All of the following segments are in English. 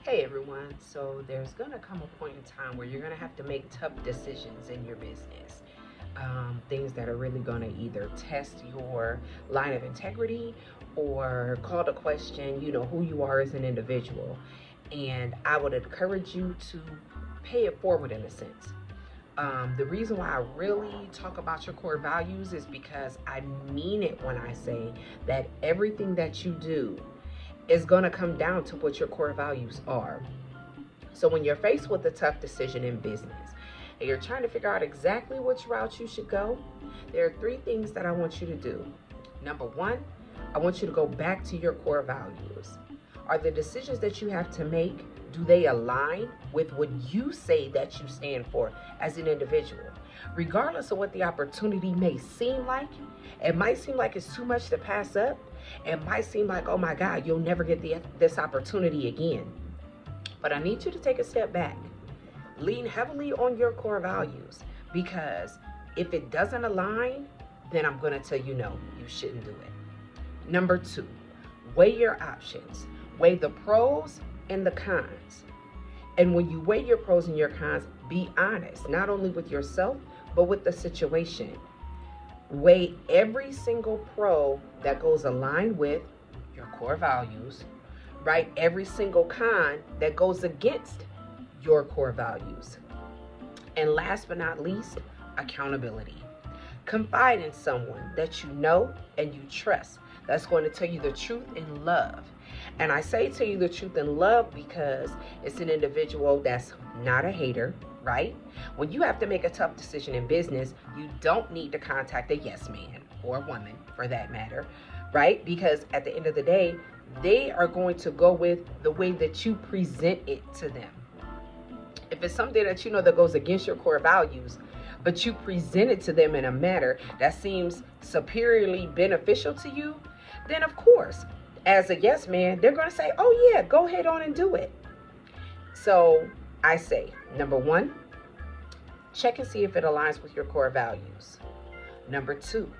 Hey everyone, so there's going to come a point in time where you're going to have to make tough decisions in your business. Things that are really going to either test your line of integrity or call to question, who you are as an individual. And I would encourage you to pay it forward in a sense. The reason why I really talk about your core values is because I mean it when I say that everything that you do is going to come down to what your core values are. So when you're faced with a tough decision in business and you're trying to figure out exactly which route you should go, there are three things that I want you to do. Number one, I want you to go back to your core values. Are the decisions that you have to make, do they align with what you say that you stand for as an individual? Regardless of what the opportunity may seem like, it might seem like it's too much to pass up. It might seem like, oh my God, you'll never get this opportunity again. But I need you to take a step back. Lean heavily on your core values, because if it doesn't align, then I'm going to tell you no, you shouldn't do it. Number two, weigh your options. Weigh the pros and the cons. And when you weigh your pros and your cons, be honest, not only with yourself, but with the situation. Weigh every single pro that goes aligned with your core values, right? Every single con that goes against your core values. And last but not least, accountability. Confide in someone that you know and you trust that's going to tell you the truth in love. And I say tell you the truth in love because it's an individual that's not a hater, right? When you have to make a tough decision in business, you don't need to contact a yes man or woman for that matter, right? Because at the end of the day, they are going to go with the way that you present it to them. If it's something that you know that goes against your core values, but you present it to them in a manner that seems superiorly beneficial to you, then of course, as a yes man, they're going to say, oh yeah, go ahead on and do it. So I say, number one, check and see if it aligns with your core values. Number two,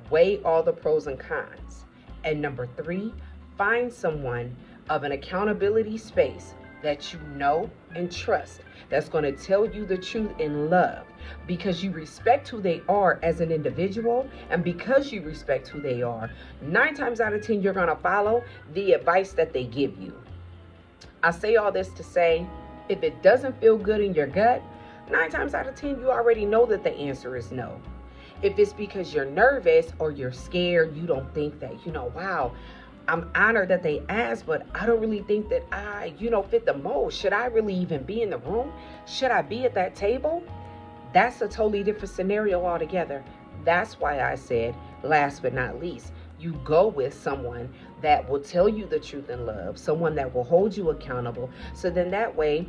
weigh all the pros and cons. And number three, find someone of an accountability space that you know and trust that's going to tell you the truth in love, because you respect who they are as an individual. And because you respect who they are, 9 times out of 10 you're going to follow the advice that they give you. I say all this to say, if it doesn't feel good in your gut, 9 times out of 10 you already know that the answer is no. If it's because you're nervous or you're scared, you don't think that, wow, I'm honored that they asked, but I don't really think that I, fit the mold. Should I really even be in the room? Should I be at that table? That's a totally different scenario altogether. That's why I said, last but not least, you go with someone that will tell you the truth in love, someone that will hold you accountable. So then that way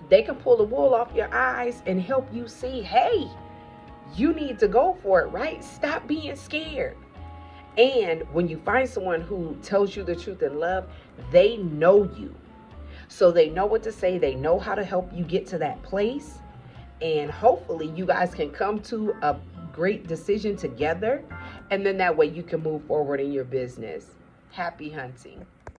they can pull the wool off your eyes and help you see, hey, you need to go for it, right? Stop being scared. And when you find someone who tells you the truth in love, they know you. So they know what to say. They know how to help you get to that place. And hopefully you guys can come to a great decision together. And then that way you can move forward in your business. Happy hunting.